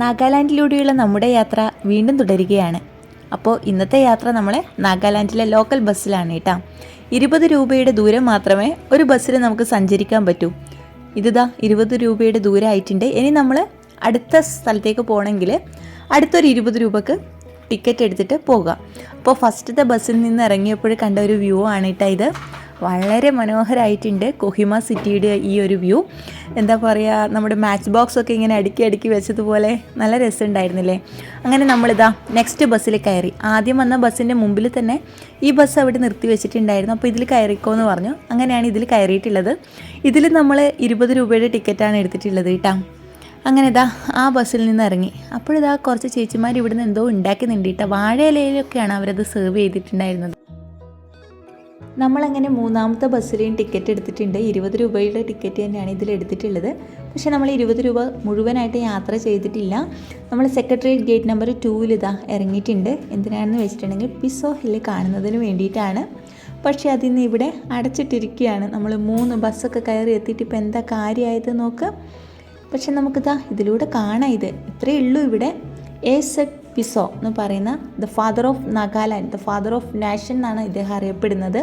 നാഗാലാൻഡിലൂടെയുള്ള നമ്മുടെ യാത്ര വീണ്ടും തുടരുകയാണ്. അപ്പോൾ ഇന്നത്തെ യാത്ര നമ്മളെ നാഗാലാൻഡിലെ ലോക്കൽ ബസ്സിലാണ് കേട്ടോ. 20 രൂപയുടെ ദൂരം മാത്രമേ ഒരു ബസ്സിൽ നമുക്ക് സഞ്ചരിക്കാൻ പറ്റൂ. ഇതാ 20 രൂപയുടെ ദൂരമായിട്ടുണ്ട്. ഇനി നമ്മൾ അടുത്ത സ്ഥലത്തേക്ക് പോകണമെങ്കിൽ അടുത്തൊരു 20 രൂപക്ക് ടിക്കറ്റ് എടുത്തിട്ട് പോകാം. അപ്പോൾ ഫസ്റ്റത്തെ ബസ്സിൽ നിന്ന് ഇറങ്ങിയപ്പോൾ കണ്ട ഒരു വ്യൂ ആണ് കേട്ടോ ഇത്. വളരെ മനോഹരമായിട്ടുണ്ട് കൊഹിമ സിറ്റിയുടെ ഈ ഒരു വ്യൂ. എന്താ പറയുക, നമ്മുടെ മാച്ച് ബോക്സ് ഒക്കെ ഇങ്ങനെ അടുക്കി വെച്ചതുപോലെ നല്ല രസമുണ്ടായിരുന്നില്ലേ. അങ്ങനെ നമ്മളിതാ നെക്സ്റ്റ് ബസ്സിൽ കയറി. ആദ്യം വന്ന ബസ്സിൻ്റെ മുമ്പിൽ തന്നെ ഈ ബസ് അവിടെ നിർത്തി വെച്ചിട്ടുണ്ടായിരുന്നു. അപ്പോൾ ഇതിൽ കയറിക്കോ എന്ന് പറഞ്ഞു. അങ്ങനെയാണ് ഇതിൽ കയറിയിട്ടുള്ളത്. ഇതിൽ നമ്മൾ 20 രൂപയുടെ ടിക്കറ്റാണ് എടുത്തിട്ടുള്ളത് കേട്ടോ. അങ്ങനെ ഇതാ ആ ബസ്സിൽ നിന്ന് ഇറങ്ങി. അപ്പോഴിതാ കുറച്ച് ചേച്ചിമാർ ഇവിടുന്ന് എന്തോ ഉണ്ടാക്കുന്നുണ്ട് കേട്ടോ. വാഴയിലയിലൊക്കെയാണ് അവരത് സെർവ് ചെയ്തിട്ടുണ്ടായിരുന്നത്. നമ്മളങ്ങനെ മൂന്നാമത്തെ ബസ്സിലെയും ടിക്കറ്റ് എടുത്തിട്ടുണ്ട്. 20 രൂപയുടെ ടിക്കറ്റ് തന്നെയാണ് ഇതിൽ എടുത്തിട്ടുള്ളത്. പക്ഷേ നമ്മൾ 20 രൂപ മുഴുവനായിട്ട് യാത്ര ചെയ്തിട്ടില്ല. നമ്മൾ സെക്രട്ടേറിയറ്റ് ഗേറ്റ് നമ്പർ 2 ഇതാ ഇറങ്ങിയിട്ടുണ്ട്. എന്തിനാണെന്ന് വെച്ചിട്ടുണ്ടെങ്കിൽ പിസോ ഹില്ല് കാണുന്നതിന് വേണ്ടിയിട്ടാണ്. പക്ഷേ അതിന്ന് ഇവിടെ അടച്ചിട്ടിരിക്കുകയാണ്. നമ്മൾ 3 ബസ്സൊക്കെ കയറി എത്തിയിട്ട് ഇപ്പോൾ എന്താ കാര്യമായത് നോക്ക്. പക്ഷെ നമുക്കിതാ ഇതിലൂടെ കാണാം. ഇത്രയേ ഉള്ളൂ. ഇവിടെ എസെറ്റ് പിസോ എന്ന് പറയുന്ന the father of Nagaland, the father of nation എന്നാണ് ഇദ്ദേഹം അറിയപ്പെടുന്നത്.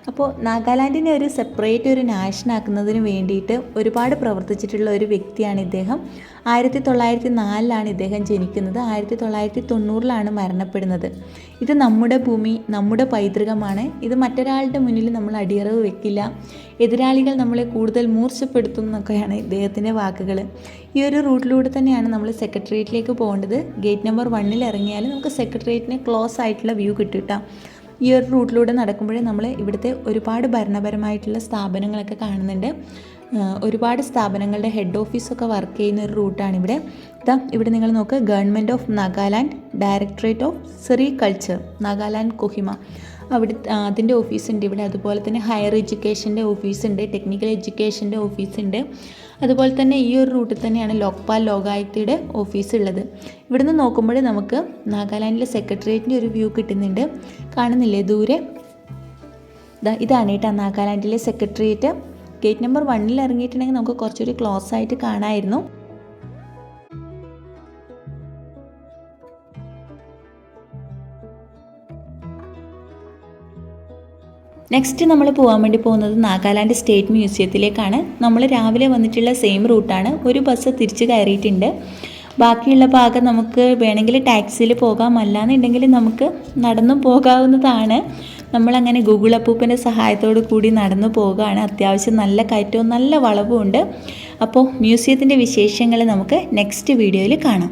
അപ്പോൾ നാഗാലാൻഡിനെ ഒരു സെപ്പറേറ്റ് ഒരു നാഷൻ ആക്കുന്നതിന് വേണ്ടിയിട്ട് ഒരുപാട് പ്രവർത്തിച്ചിട്ടുള്ള ഒരു വ്യക്തിയാണ് ഇദ്ദേഹം. 1904 ഇദ്ദേഹം ജനിക്കുന്നത്. 1990 മരണപ്പെടുന്നത്. ഇത് നമ്മുടെ ഭൂമി, നമ്മുടെ പൈതൃകമാണ്. ഇത് മറ്റൊരാളുടെ മുന്നിൽ നമ്മൾ അടിയറവ് വെക്കില്ല. എതിരാളികൾ നമ്മളെ കൂടുതൽ മൂർച്ചപ്പെടുത്തും എന്നൊക്കെയാണ് ഇദ്ദേഹത്തിൻ്റെ വാക്കുകൾ. ഈ ഒരു റൂട്ടിലൂടെ തന്നെയാണ് നമ്മൾ സെക്രട്ടേറിയറ്റിലേക്ക് പോകേണ്ടത്. ഗേറ്റ് നമ്പർ 1 ഇറങ്ങിയാൽ നമുക്ക് സെക്രട്ടേറിയറ്റിന് ക്ലോസ് ആയിട്ടുള്ള വ്യൂ കിട്ടും. ഈ ഒരു റൂട്ടിലൂടെ നടക്കുമ്പോഴേ നമ്മൾ ഇവിടുത്തെ ഒരുപാട് ഭരണപരമായിട്ടുള്ള സ്ഥാപനങ്ങളൊക്കെ കാണുന്നുണ്ട്. ഒരുപാട് സ്ഥാപനങ്ങളുടെ ഹെഡ് ഓഫീസൊക്കെ വർക്ക് ചെയ്യുന്ന ഒരു റൂട്ടാണിവിടെ. ഇവിടെ നിങ്ങൾ നോക്കുക, government of Nagaland, directorate of sericulture, Nagaland Kohima, അവിടെ അതിൻ്റെ ഓഫീസുണ്ട് ഇവിടെ. അതുപോലെ തന്നെ ഹയർ എഡ്യൂക്കേഷൻ്റെ ഓഫീസുണ്ട്, ടെക്നിക്കൽ എഡ്യൂക്കേഷൻ്റെ ഓഫീസുണ്ട്. അതുപോലെ തന്നെ ഈ ഒരു റൂട്ടിൽ തന്നെയാണ് ലോക്പാൽ ലോകായുക്തയുടെ ഓഫീസ് ഉള്ളത്. ഇവിടുന്ന് നോക്കുമ്പോൾ നമുക്ക് നാഗാലാൻഡിലെ സെക്രട്ടേറിയറ്റിൻ്റെ ഒരു വ്യൂ കിട്ടുന്നുണ്ട്. കാണുന്നില്ലേ ദൂരെ? ഇതാണ് കേട്ടോ നാഗാലാൻഡിലെ സെക്രട്ടേറിയറ്റ്. ഗേറ്റ് നമ്പർ 1 ഇറങ്ങിയിട്ടുണ്ടെങ്കിൽ നമുക്ക് കുറച്ചൊരു ക്ലോസ് ആയിട്ട് കാണാമായിരുന്നു. നെക്സ്റ്റ് നമ്മൾ പോകാൻ വേണ്ടി പോകുന്നത് നാഗാലാൻഡ് സ്റ്റേറ്റ് മ്യൂസിയത്തിലേക്കാണ്. നമ്മൾ രാവിലെ വന്നിട്ടുള്ള സെയിം റൂട്ടാണ്. ഒരു ബസ് തിരിച്ച് കയറിയിട്ടുണ്ട്. ബാക്കിയുള്ള ഭാഗം നമുക്ക് വേണമെങ്കിൽ ടാക്സിയിൽ പോകാം, അല്ലാന്നുണ്ടെങ്കിൽ നമുക്ക് നടന്നു പോകാവുന്നതാണ്. നമ്മളങ്ങനെ ഗൂഗിൾ അപ്പൂപ്പൻ്റെ സഹായത്തോടു കൂടി നടന്നു പോകുകയാണ്. അത്യാവശ്യം നല്ല കയറ്റവും നല്ല വളവും ഉണ്ട്. അപ്പോൾ മ്യൂസിയത്തിൻ്റെ വിശേഷങ്ങൾ നമുക്ക് നെക്സ്റ്റ് വീഡിയോയിൽ കാണാം.